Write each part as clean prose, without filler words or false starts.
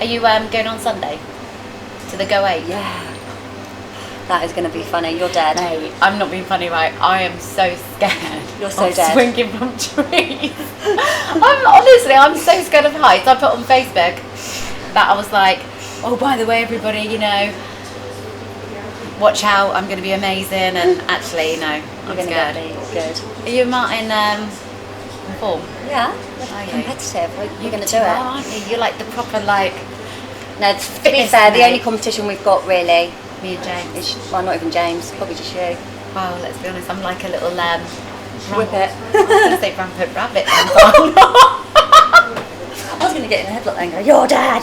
you going on Sunday to the Go 8? Yeah. That is going to be funny. You're dead. Mate, I'm not being funny, right? I am so scared. You're so of dead. Swinging from trees. I'm so scared of heights. I put on Facebook that I was like, oh, by the way, everybody, you know, watch out. I'm going to be amazing. And actually, no, I'm scared. Good. Are you, Martin, form? Yeah. Competitive. You're going to do it. Aren't you? You're like the proper like. No, to be fair, the only competition we've got really. Me and James. Well, not even James, probably just you. Well, let's be honest, I'm like a little Whippet. I was going to say rampant rabbit. I was going to get in a headlock and go, you're dad!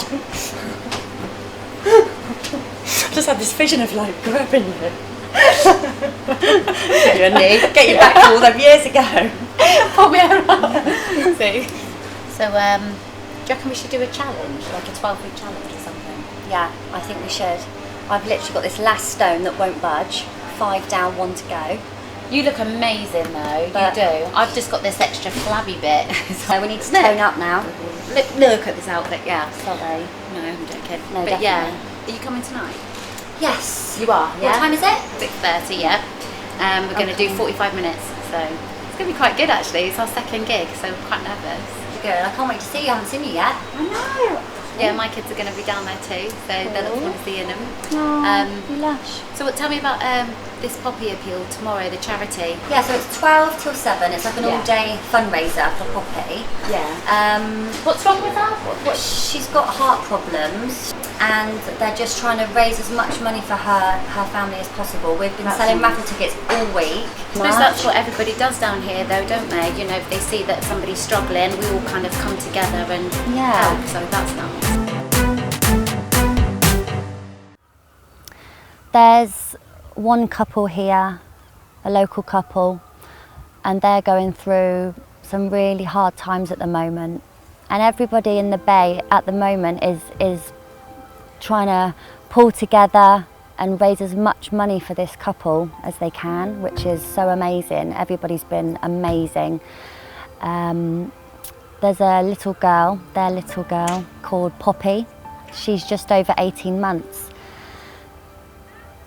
Just had this vision of like grabbing you. Get you a knee, get you back to all them years ago. Pull me around. See? So, do you reckon we should do a challenge, like a 12-week challenge or something? Yeah, I think we should. I've literally got this last stone that won't budge. 5 down, 1 to go. You look amazing though, you do. I've just got this extra flabby bit. So we need to tone up now. Look at this outfit, yeah. Sorry. No, I'm joking. No, but definitely. yeah, are you coming tonight? Yes. You are, yeah? What time is it? 6:30, yeah. We're going to do 45 minutes, so it's going to be quite good actually. It's our second gig, so we're quite nervous. Good, I can't wait to see you. I haven't seen you yet. I know. Yeah, my kids are going to be down there too, so they're looking forward to seeing them. You lush. So tell me about this Poppy Appeal tomorrow, the charity. Yeah, so it's 12 till 7. It's like an all-day fundraiser for Poppy. Yeah. What's wrong with her? She's got heart problems, and they're just trying to raise as much money for her family as possible. We've been selling raffle tickets all week. I suppose that's what everybody does down here though, don't they? You know, if they see that somebody's struggling, we all kind of come together and help, so that's nice. There's one couple here, a local couple, and they're going through some really hard times at the moment. And everybody in the Bay at the moment is trying to pull together and raise as much money for this couple as they can, which is so amazing. Everybody's been amazing. There's a little girl, their little girl, called Poppy. She's just over 18 months.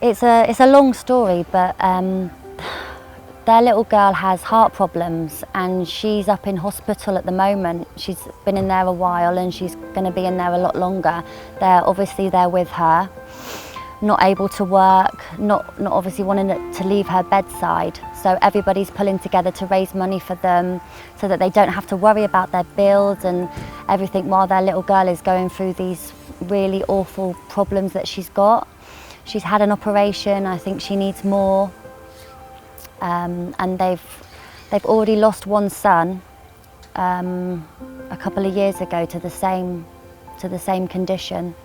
It's a long story, but their little girl has heart problems and she's up in hospital at the moment. She's been in there a while and she's going to be in there a lot longer. They're obviously there with her, not able to work, not obviously wanting to leave her bedside. So everybody's pulling together to raise money for them so that they don't have to worry about their bills and everything while their little girl is going through these really awful problems that she's got. She's had an operation, I think she needs more. And they've already lost one son a couple of years ago to the same condition.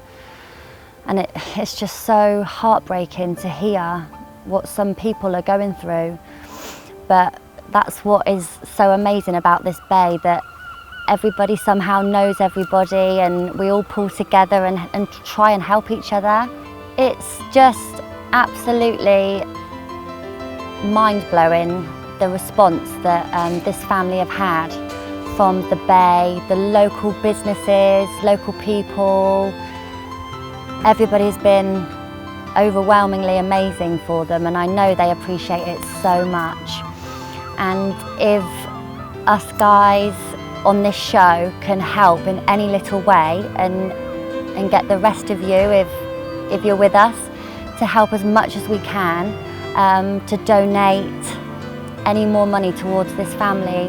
And it's just so heartbreaking to hear what some people are going through. But that's what is so amazing about this Bay, that everybody somehow knows everybody and we all pull together and try and help each other. It's just absolutely mind-blowing, the response that this family have had from the Bay, the local businesses, local people. Everybody's been overwhelmingly amazing for them, and I know they appreciate it so much. And if us guys on this show can help in any little way and get the rest of you, if you're with us, to help as much as we can, to donate any more money towards this family,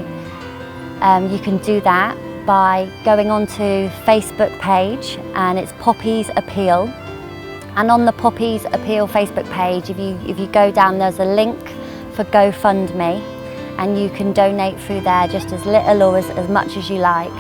you can do that by going onto Facebook page, and it's Poppy's Appeal. And on the Poppy's Appeal Facebook page, if you go down, there's a link for GoFundMe, and you can donate through there just as little or as much as you like.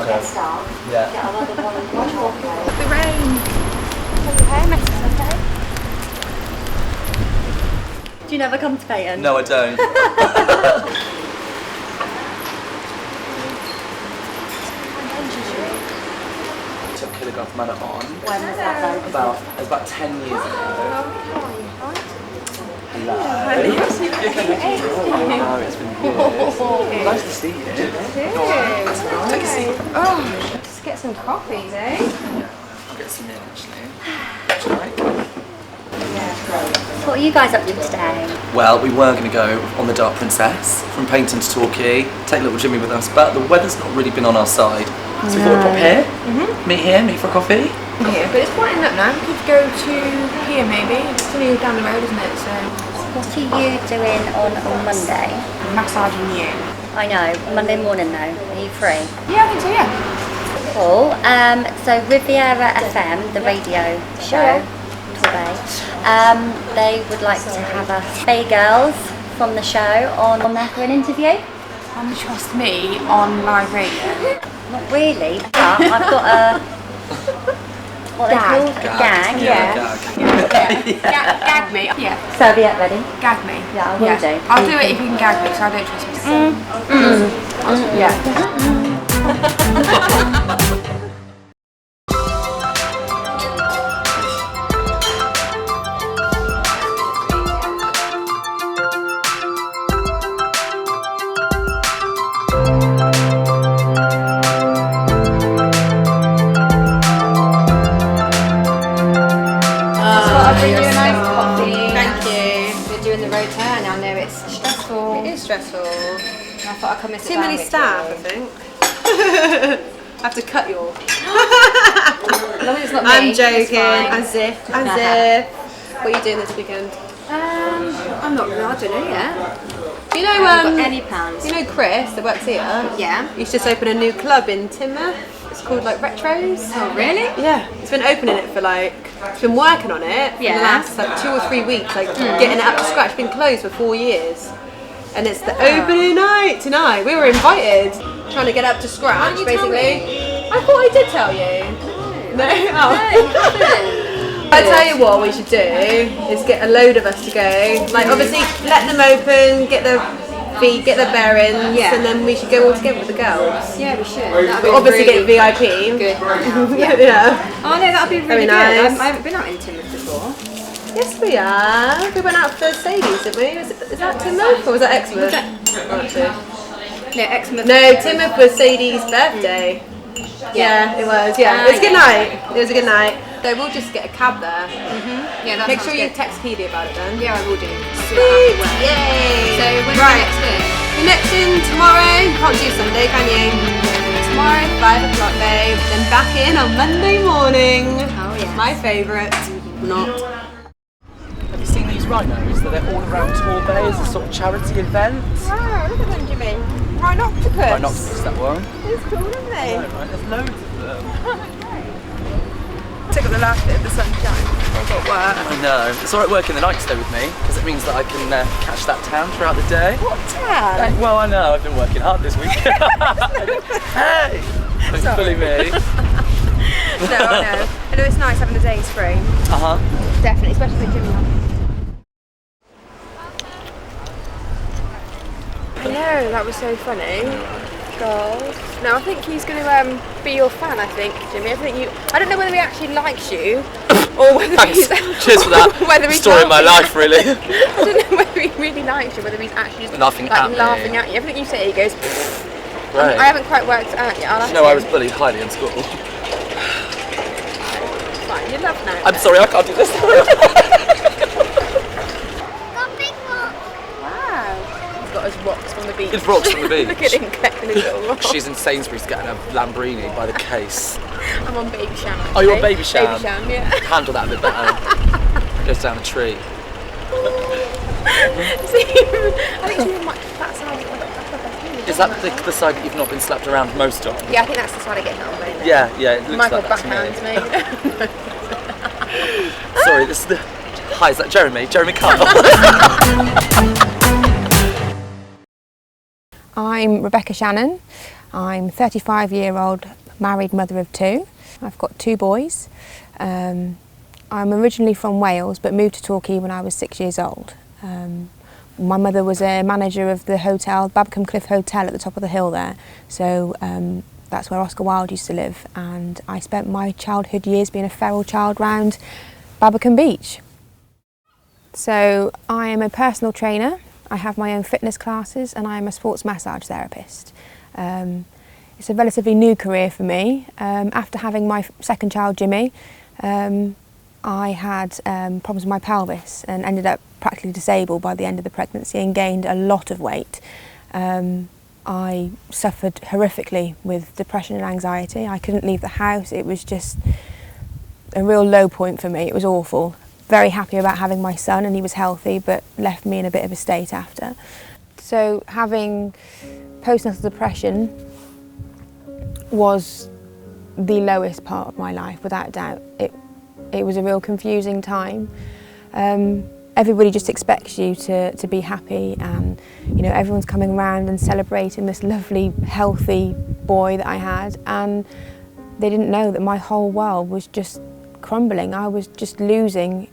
Okay. Yeah. The rain. Do you never come to Peyton? No, I don't. Took Killigraph Manor on. When was that though? About 10 years ago. Hello. Oh, it's been years. Nice to see you. Take a seat. Just get some coffee, eh? I'll get some in actually. Would you like? So what are you guys up to today? Well, we were going to go on the Dark Princess from Paignton to Torquay, take little Jimmy with us, but the weather's not really been on our side. So we thought we'd pop here, meet for a coffee. Yeah, but it's brightening up now. We could go to here maybe. It's only down the road, isn't it? So What are you doing on Monday? massaging you. I know, Monday morning though. Are you free? Yeah, I think so. Yeah. Cool. So Riviera FM, the radio show, Torbay, they would like to have us Bay Girls from the show on there for an interview. And trust me on live radio. Not really, but I've got a what they called a gag. Yeah. Gag me. Yeah. Serviette ready? Gag me. Yeah, I will do. I'll do it if you can gag me, because I don't trust myself. Yeah. I'll bring you a nice coffee. Thank you. We're doing the road turn. I know it's stressful. It is stressful. And I thought I'd come in. Too many staff, I think. I have to cut you all. As long as it's not me, I'm it's joking. fine. As if. What are you doing this weekend? I'm not. I don't know yet. Do you know Got any plans? You know Chris that works here? Yeah. He's just opened a new club in Timor. It's called like Retros. Oh really? Yeah. He's been opening it for he's been working on it for the last 2 or 3 weeks, getting it up to scratch. It's been closed for 4 years. And it's the opening night tonight. We were invited, trying to get up to scratch, basically. I thought I did tell you. No? Oh. I tell you what we should do is get a load of us to go. Like obviously let them open, get the feet, get the bearings, and then we should go all together with the girls. Yeah, we should. We'll obviously get VIP. Good. Yeah. Oh no, that'd be really good. nice. I haven't been out in Timor before. Yes, we are. We went out for Sadie's, didn't we? Is that Timoth or was that Exmouth? No, Exmouth. No, Timoth was Sadie's birthday. Yeah, it was. Yeah, it was a good night. It was a good night. So we'll just get a cab there. Yeah, that Make sounds sure you good. text Keely about it then. Yeah, I will do. Sweet. Yay. So when's Right. the next thing? You're next in tomorrow. You can't do Sunday, can you? Tomorrow, 5 o'clock, babe. Then back in on Monday morning. Oh yeah. My favourite. Not. Have you seen these rhinos? They're all around Torbay as a sort of charity event. Wow, look at them, Jimmy. Rhinoctopus. Rhinoctopus, that one. It's cool, isn't they? Right, there's loads of them. Take up the last bit of the sunshine. I've got work. I know. It's alright working the night stay with me, because it means that I can catch that town throughout the day. What town? Well, I know, I've been working hard this week. Hey! Don't bully me. No, I know. I know it's nice having the days free. Uh-huh. Definitely, especially with Jimmy. I know, that was so funny. God. No, I think he's going to be your fan, I think, Jimmy. I don't know whether he actually likes you or whether Thanks. he's... Cheers for that. whether he's Story of my laughing. life, really. I don't know whether he really likes you, whether he's actually just Laughing at me. laughing at you. Everything you say, he goes... Right. I haven't quite worked it out yet. I'll ask No, I him. was bullied highly in school. Fine, you love now. I'm sorry, I can't do this. Wow. He's got his rocks from the beach. It's rocks from the beach. Look at him collecting his little rocks. She's in Sainsbury's getting a Lambrini by the case. I'm on Baby Sham. Oh, you're on Baby Sham? Baby Sham, yeah. Handle that a bit better. Goes down the tree. See, I think she's much that side. Is that the side that you've not been slapped around most of? Yeah, I think that's the side I get hit on. Isn't it? Yeah, it looks Michael like that to me. backhands me. Sorry, this is the... Hi, is that Jeremy? Jeremy Carl. I'm Rebecca Shannon. I'm 35-year-old married mother of 2. I've got 2 boys. I'm originally from Wales but moved to Torquay when I was 6 years old. My mother was a manager of the hotel, Babbacombe Cliff Hotel at the top of the hill there. So that's where Oscar Wilde used to live, and I spent my childhood years being a feral child round Babbacombe Beach. So I am a personal trainer, I have my own fitness classes, and I am a sports massage therapist. It's a relatively new career for me. After having my second child, Jimmy, I had problems with my pelvis and ended up practically disabled by the end of the pregnancy and gained a lot of weight. I suffered horrifically with depression and anxiety. I couldn't leave the house. It was just a real low point for me. It was awful. Very happy about having my son, and he was healthy, but left me in a bit of a state after. So having postnatal depression was the lowest part of my life, without doubt. It was a real confusing time. Everybody just expects you to be happy, and you know, everyone's coming around and celebrating this lovely, healthy boy that I had, and they didn't know that my whole world was just crumbling. I was just losing,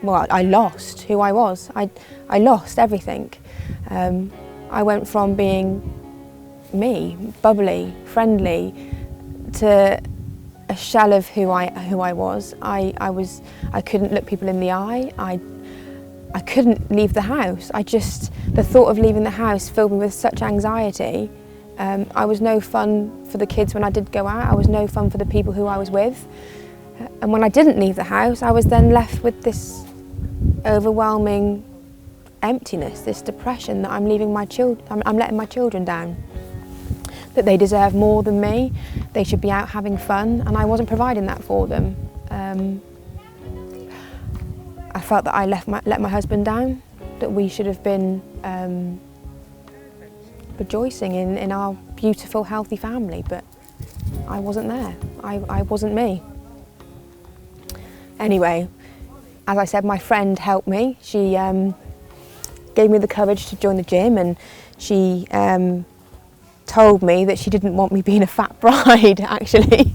well, I lost who I was. I lost everything. I went from being me, bubbly, friendly, to a shell of who I was. I couldn't look people in the eye. I couldn't leave the house. The thought of leaving the house filled me with such anxiety. I was no fun for the kids when I did go out. I was no fun for the people who I was with. And when I didn't leave the house, I was then left with this overwhelming emptiness, this depression that I'm letting my children down. That they deserve more than me. They should be out having fun, and I wasn't providing that for them. I felt that I let my husband down, that we should have been rejoicing in our beautiful, healthy family, but I wasn't there. I wasn't me. Anyway, as I said, my friend helped me. She gave me the courage to join the gym, and she told me that she didn't want me being a fat bride, actually.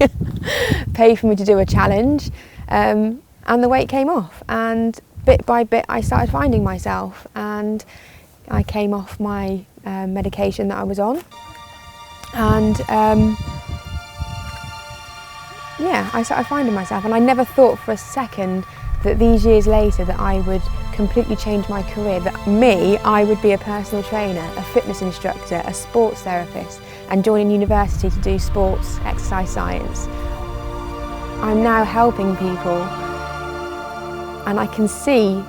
Paid for me to do a challenge. And the weight came off, and bit by bit I started finding myself, and I came off my medication that I was on, and yeah, I started finding myself, and I never thought for a second that these years later that I would completely change my career, that I would be a personal trainer, a fitness instructor, a sports therapist, and joining university to do sports exercise science. I'm now helping people, and I can see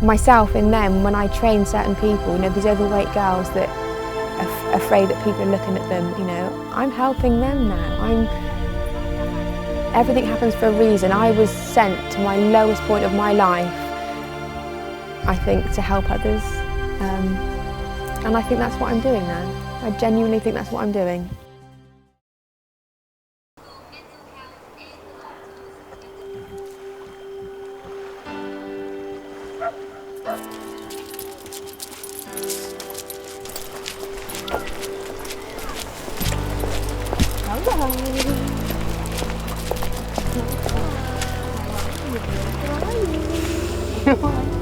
myself in them when I train certain people, you know, these overweight girls that are afraid that people are looking at them, you know, I'm helping them now. Everything happens for a reason. I was sent to my lowest point of my life, I think, to help others. And I think that's what I'm doing now. I genuinely think that's what I'm doing.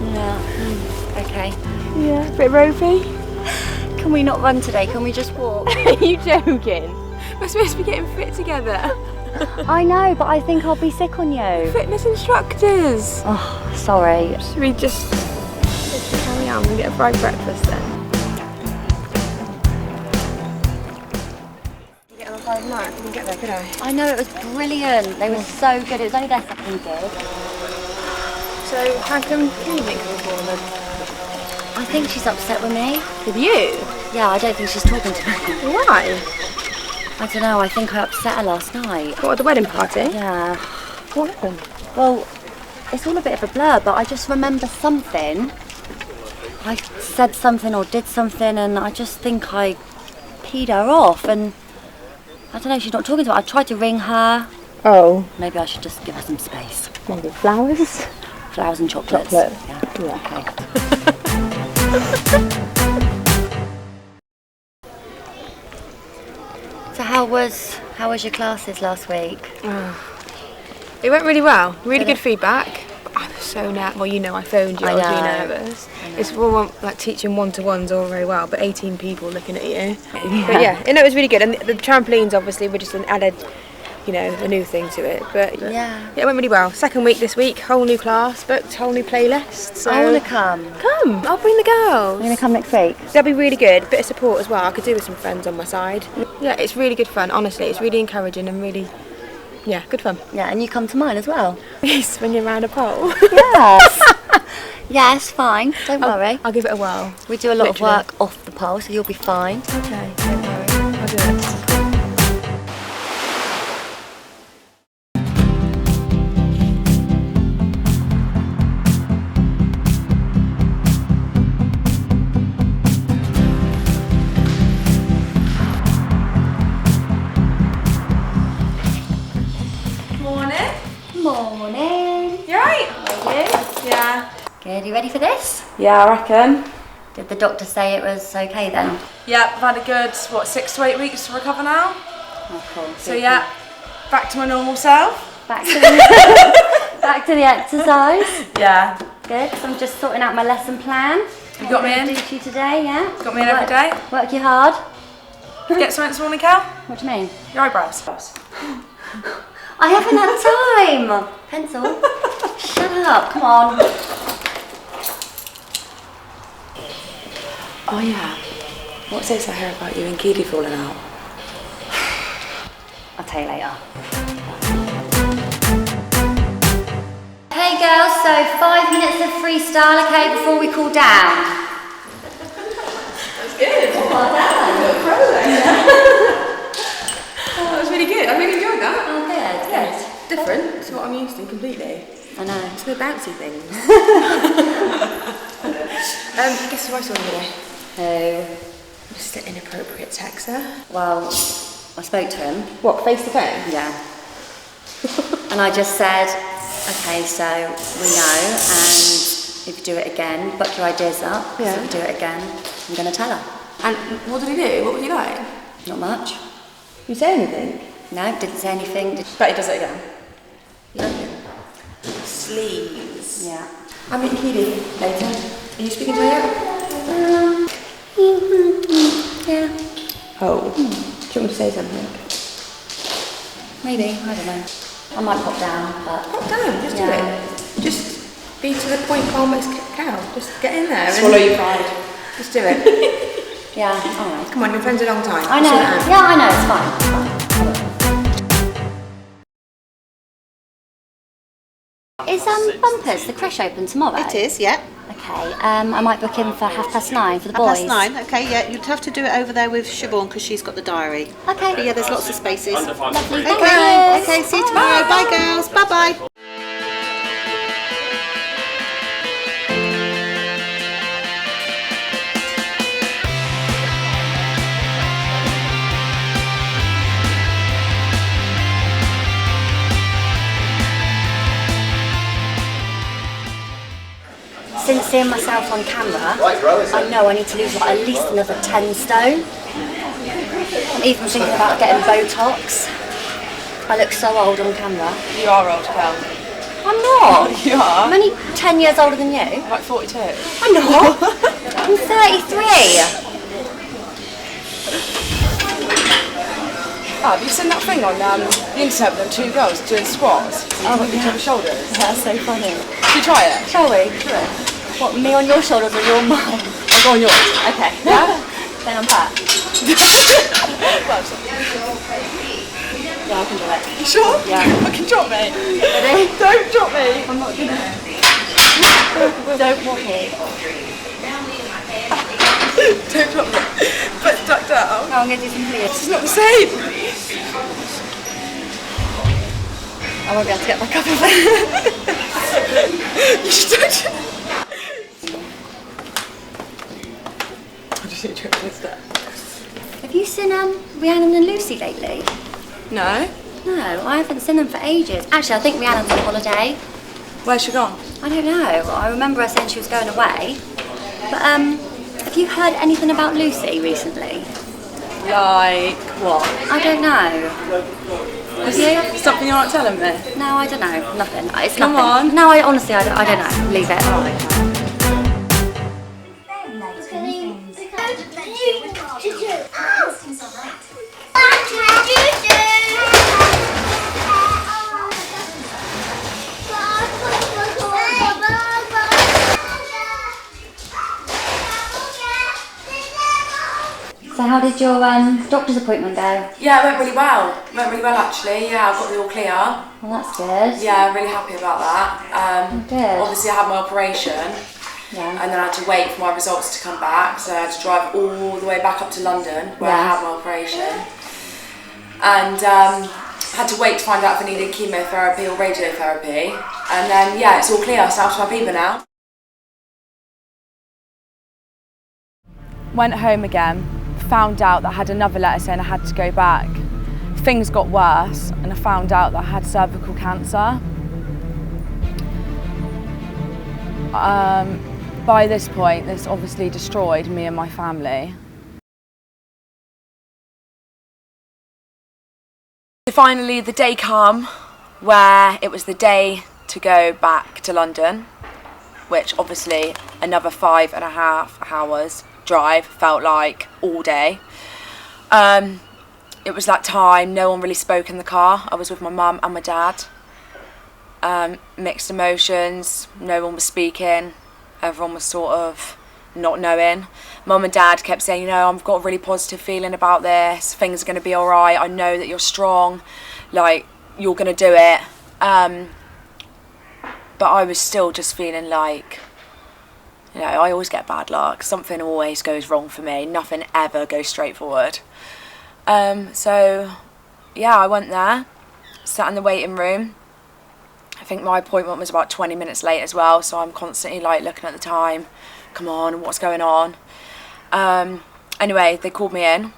Yeah. Okay. Yeah, a bit ropey. Can we not run today? Can we just walk? Are you joking? We're supposed to be getting fit together. I know, but I think I'll be sick on you. Fitness instructors. Oh, sorry. Should we just carry on and get a fried breakfast then? You get on a Friday night? I didn't get there, could I? I know, it was brilliant. They were so good. It was only their second gig. So how come you think before then? I think she's upset with me. With you? Yeah, I don't think she's talking to me. Why? I don't know, I think I upset her last night. What, at the wedding party? Yeah. What happened? Well, it's all a bit of a blur, but I just remember something. I said something or did something, and I just think I peed her off, and I don't know, she's not talking to me. I tried to ring her. Oh. Maybe I should just give her some space. Maybe flowers? Flowers and chocolates. Chocolate. Yeah. Okay. So how was your classes last week? It went really well. Really good feedback. But I was so nervous. Well, you know, I phoned you. I was really nervous. It's all like teaching one-to-ones all very well, but 18 people looking at you. But yeah, it was really good. And the trampolines obviously were just an added, you know, a new thing to it. But yeah, it went really well. Second week this week, whole new class, booked, whole new playlist. So I want to come. Come, I'll bring the girls. I'm going to come next week. They'll be really good. Bit of support as well. I could do with some friends on my side. Yeah, it's really good fun. Honestly, it's really encouraging and really, yeah, good fun. Yeah, and you come to mine as well. Yes, when you're around a pole. Yes. Yes, fine. Don't worry. I'll give it a whirl. We do a lot of work off the pole, so you'll be fine. Okay, don't worry. I'll do it. Morning. You alright? How are you? Yeah. Good. You ready for this? Yeah, I reckon. Did the doctor say it was okay then? Yeah, I've had a good, 6 to 8 weeks to recover now. Oh, cool. So yeah, back to my normal self. Back to the, back to the exercise. Yeah. Good. So I'm just sorting out my lesson plan. You got me in? Do to you today, yeah? Got me in every day. Work you hard. Get something this morning, Cal? What do you mean? Your eyebrows. I haven't had time. Pencil. Shut up. Come on. Oh yeah. What's this I hear about you and Keely falling out? I'll tell you later. Hey girls, so 5 minutes of freestyle, okay, before we cool down. That's good. Well done. That was really good. I really enjoyed that. Oh, good. Good. Different to what I'm used to completely. I know. It's no bouncy things. Guess who I saw today? Who? Just an inappropriate texter. Well, I spoke to him. What, face to face? Yeah. And I just said, okay, so we know, and if you do it again, buck your ideas up. 'Cause if you do it again, I'm going to tell her. And what did he do? What was he like? Not much. You say anything? No, didn't say anything. Bet he does it again. Yeah. Sleaze. Yeah. I'm meeting Keely later. Are you speaking to her yet? Yeah. Oh. Do you want me to say something? Maybe, I don't know. I might pop down, but... Pop down, just do it. Just be to the point, calm as cow. Just get in there. Swallow your pride. Just do it. Yeah, alright. Come on, you're friends a long time. I know. Yeah, I know, it's fine. It's fine. Is Bumpers, the creche open tomorrow? It is, yeah. Okay, I might book in for 9:30 for the boys. 9:30, okay, yeah. You'd have to do it over there with Siobhan because she's got the diary. Okay. But yeah, there's lots of spaces. Lovely, Okay, thank you. okay, see you tomorrow. Bye girls, bye-bye. Since seeing myself on camera, I know I need to lose like at least another 10 stone. I'm even thinking about getting Botox. I look so old on camera. You are old, Cal. I'm not. You are? I'm only 10 years older than you. Like 42. I'm not. I'm 33. Oh, have you seen that thing on the internet with them two girls doing squats? On each other's shoulders? That's so funny. Should we try it? Shall we? What, me on your shoulders or you on mine? I'll go on yours. Okay. Yeah? Then I'm back. Yeah, I can do it. You sure? Yeah. Don't fucking drop me. Ready? Don't drop me. I'm not gonna. Don't walk me. Don't drop me. But duck down. No, I'm gonna do some please. It's not the same. I won't be able to get back up if I... You should touch it. I just need to trip this step. Have you seen Rhiannon and Lucy lately? No. No, I haven't seen them for ages. Actually, I think Rhiannon's on holiday. Where's she gone? I don't know. I remember her saying she was going away. But have you heard anything about Lucy recently? Like what? I don't know. Have you? Something you're not telling me? No, I don't know. Nothing. It's Come nothing. on. No, honestly, I don't know. Leave it. So how did your doctor's appointment go? Yeah, it went really well. It went really well actually. Yeah, I got the all clear. Well, that's good. Yeah, I'm really happy about that. Good. Obviously I had my operation. Yeah. And then I had to wait for my results to come back, so I had to drive all the way back up to London where I had my operation, and had to wait to find out if I needed chemotherapy or radiotherapy, and then yeah, it's all clear, so I'm my beaver now. Went home again, found out that I had another letter saying I had to go back. Things got worse and I found out that I had cervical cancer. By this point, this obviously destroyed me and my family. Finally, the day came where it was the day to go back to London, which obviously another 5.5 hours drive felt like all day. It was that time, no one really spoke in the car. I was with my mum and my dad. Mixed emotions, no one was speaking. Everyone was sort of not knowing. Mum and dad kept saying, you know, I've got a really positive feeling about this. Things are going to be all right. I know that you're strong. Like, you're going to do it. But I was still just feeling like, you know, I always get bad luck. Something always goes wrong for me. Nothing ever goes straight forward. So, yeah, I went there, sat in the waiting room. I think my appointment was about 20 minutes late as well, so I'm constantly like looking at the time. Come on, what's going on? Anyway, they called me in.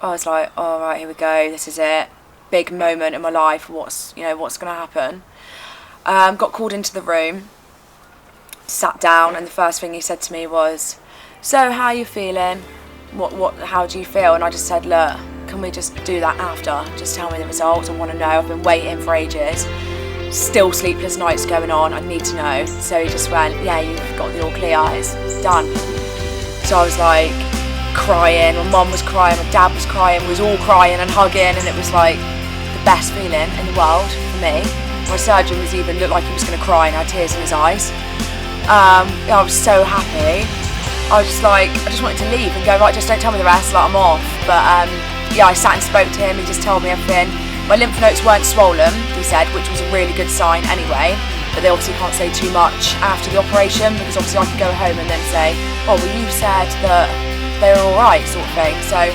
I was like, all right, here we go. This is it. Big moment in my life. What's going to happen? Got called into the room, sat down, and the first thing he said to me was, so how are you feeling? How do you feel? And I just said, look, can we just do that after? Just tell me the results. I want to know. I've been waiting for ages. Still sleepless nights going on. I need to know. So he just went, yeah, you've got the all clear. It's done. So I was like crying. My mum was crying. My dad was crying. We was all crying and hugging, and it was like the best feeling in the world for me. My surgeon looked like he was going to cry and had tears in his eyes. I was so happy. I was just like, I just wanted to leave and go, right, just don't tell me the rest, like I'm off. But yeah, I sat and spoke to him. He just told me everything. My lymph nodes weren't swollen, he said, which was a really good sign anyway. But they obviously can't say too much after the operation, because obviously I could go home and then say, oh, well, you said that they were all right, sort of thing. So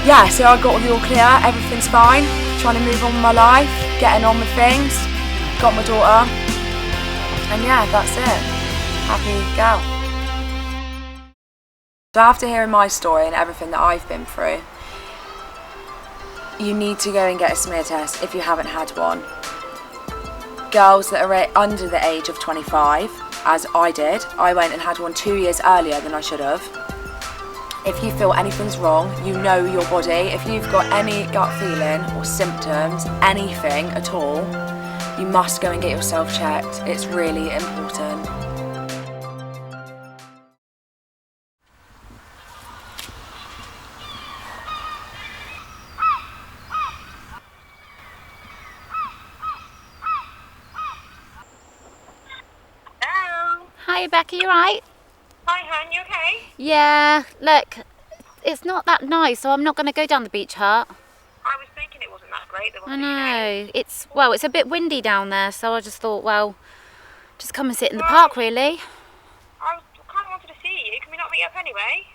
yeah, so I got the all clear. Everything's fine. Trying to move on with my life, getting on with things. Got my daughter, and yeah, that's it. Happy girl. So after hearing my story and everything that I've been through, you need to go and get a smear test if you haven't had one. Girls that are under the age of 25, as I did, I went and had one 2 years earlier than I should have. If you feel anything's wrong, you know your body. If you've got any gut feeling or symptoms, anything at all, you must go and get yourself checked. It's really important. Hi, Becky, you right? Hi, hon, you okay? Yeah, look, it's not that nice, so I'm not going to go down the beach hut. I was thinking it wasn't that great. I know. It's a bit windy down there, so I just thought, well, just come and sit in the park, really. I kind of wanted to see you. Can we not meet up anyway?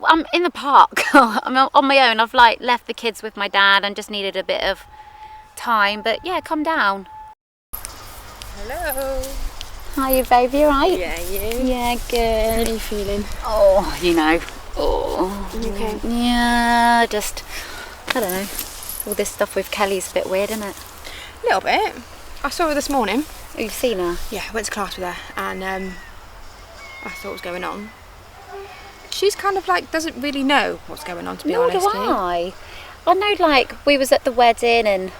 I'm in the park. I'm on my own. I've left the kids with my dad and just needed a bit of time, but yeah, come down. Hello. Hi, baby, you right? Yeah, you? Yeah, good. How are you feeling? Oh, you know. Oh. You okay? Yeah, just, I don't know. All this stuff with Kelly's a bit weird, isn't it? A little bit. I saw her this morning. Oh, you've seen her? Yeah, I went to class with her and I saw what was going on. She's kind of like doesn't really know what's going on, to be Nor honest. do I. I know, like, we was at the wedding and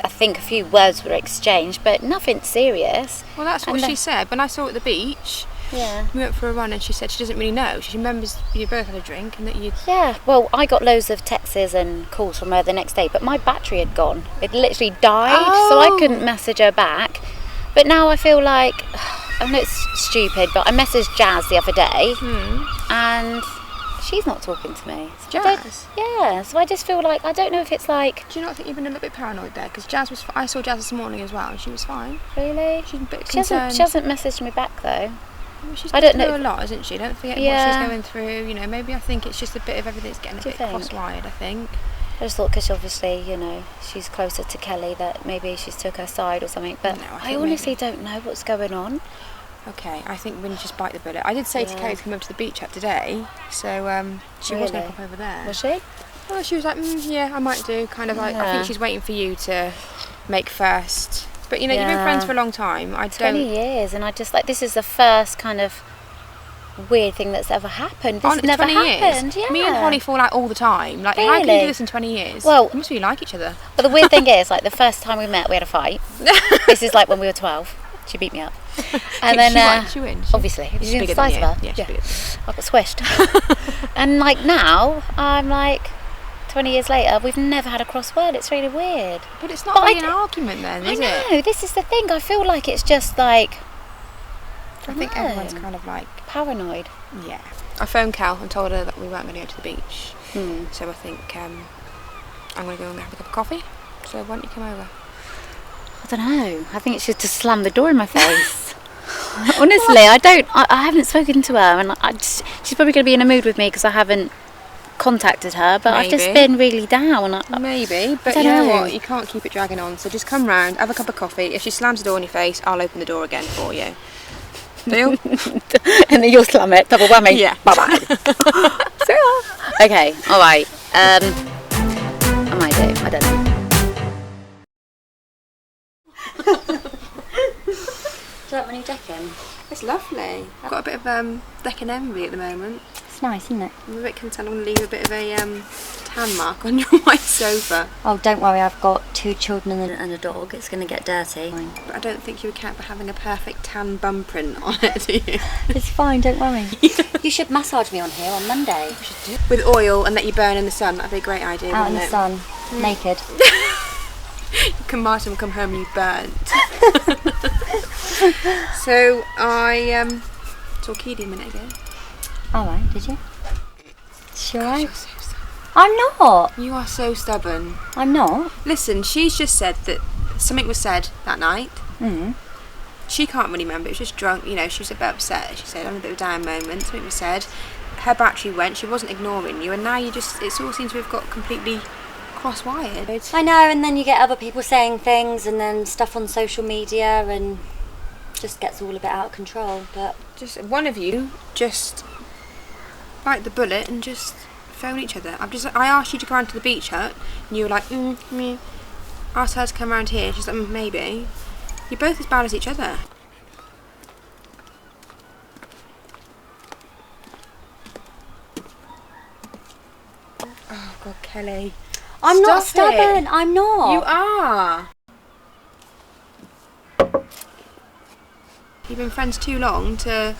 I think a few words were exchanged, but nothing serious. Well, that's what she said. When I saw her at the beach, Yeah. we went for a run and she said she doesn't really know. She remembers you both had a drink and that you... Yeah, well, I got loads of texts and calls from her the next day, but my battery had gone. It literally died, so I couldn't message her back. But now I feel like, I know it's stupid, but I messaged Jazz the other day and she's not talking to me. So Jazz? Yeah, so I just feel like, I don't know if it's like... Do you not think you've been a little bit paranoid there? Because I saw Jazz this morning as well and she was fine. Really? She's a bit She concerned. hasn't messaged me back though. Well, she's I going don't through know. a lot, isn't she? Don't forget Yeah. what she's going through. You know, maybe I think it's just a bit of everything's getting a Do you bit think? cross-wired, I think. I just thought because obviously, you know, she's closer to Kelly that maybe she's took her side or something. But No, I I think honestly don't know what's going on. Okay, I think we need to just bite the bullet. I did say to Kelly to come over to the beach hut today, so she was going to Really? pop over there. Was she? Well, she was like, yeah, I might do. Kind of like, I Yeah. think she's waiting for you to make first. But you know, you've been Yeah. friends for a long time. 20 years, and I just like, this is the first kind of weird thing that's ever happened. This has never 20 happened. years. Yeah. Me and Holly fall out all the time. Like, how can you Really? do this in 20 years? Well- you must really like each other. But the weird thing is, like, the first time we met, we had a fight. This is like when we were 12. She beat me up. And then, she wins. obviously, She's she's bigger the than size you. of her. Yeah, she's bigger than I got squished. And like now, I'm like, 20 years later, we've never had a cross word. It's really weird. But it's not But I really an d- argument then, I is know, it? this is the thing. I feel like it's just like, I think know. everyone's kind of like, paranoid. yeah. I phoned Cal and told her that we weren't going to go to the beach. Hmm. So I think I'm going to go and have a cup of coffee. So why don't you come over? I don't know. I think it's just slam the door in my face. Honestly, I haven't spoken to her, and she's probably going to be in a mood with me because I haven't contacted her, but I've just Maybe. been really down. Maybe, but don't you know know. what? You can't keep it dragging on. So just come round, have a cup of coffee. If she slams the door in your face, I'll open the door again for you. Deal? And then you'll slam it, double whammy. Yeah. Bye-bye. See ya. Okay, alright. I might do, I don't know. Do you like my new decking? It's lovely. I've got a bit of decking envy at the moment. It's nice, isn't it? I'm a bit concerned I'm going to leave a bit of a tan mark on your white sofa. Oh, don't worry, I've got 2 children and a dog. It's going to get dirty. But I don't think you account for having a perfect tan bum print on it, do you? It's fine, don't worry. You should massage me on here on Monday. With oil and let you burn in the sun. That'd be a great idea, Out in wouldn't the it? sun, naked. Martin will come home and you burnt. So I saw Keedy a minute ago. Alright, did you? Sure. You're so stubborn. I'm not. You are so stubborn. I'm not. Listen, she's just said that something was said that night. Mm. She can't really remember. It was just drunk. You know, she was a bit upset. She said, "I'm a bit of a down moment." Something was said. Her battery went. She wasn't ignoring you, and now you just. It all seems to have got completely cross-wired. I know, and then you get other people saying things and then stuff on social media and just gets all a bit out of control, but Just one of you just bite the bullet and just phone each other. I asked you to go round to the beach hut, and you were like, me. Asked her to come round here. She's like, maybe. You're both as bad as each other. Oh God, Kelly. I'm not Stop it. stubborn. I'm not. You are. You've been friends too long to.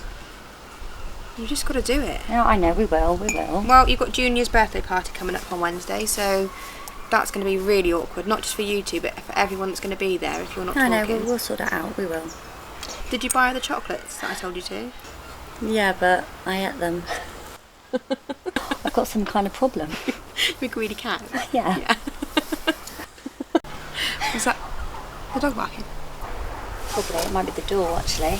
You just got to do it. No, I know, we will. Well, you've got Junior's birthday party coming up on Wednesday, so that's going to be really awkward. Not just for you two, but for everyone that's going to be there. If you're not I know, talking. we'll sort it out. We will. Did you buy her the chocolates that I told you to? Yeah, but I ate them. I've got some kind of problem. You greedy cat. Yeah. Is that the dog barking? Probably. It might be the door, actually.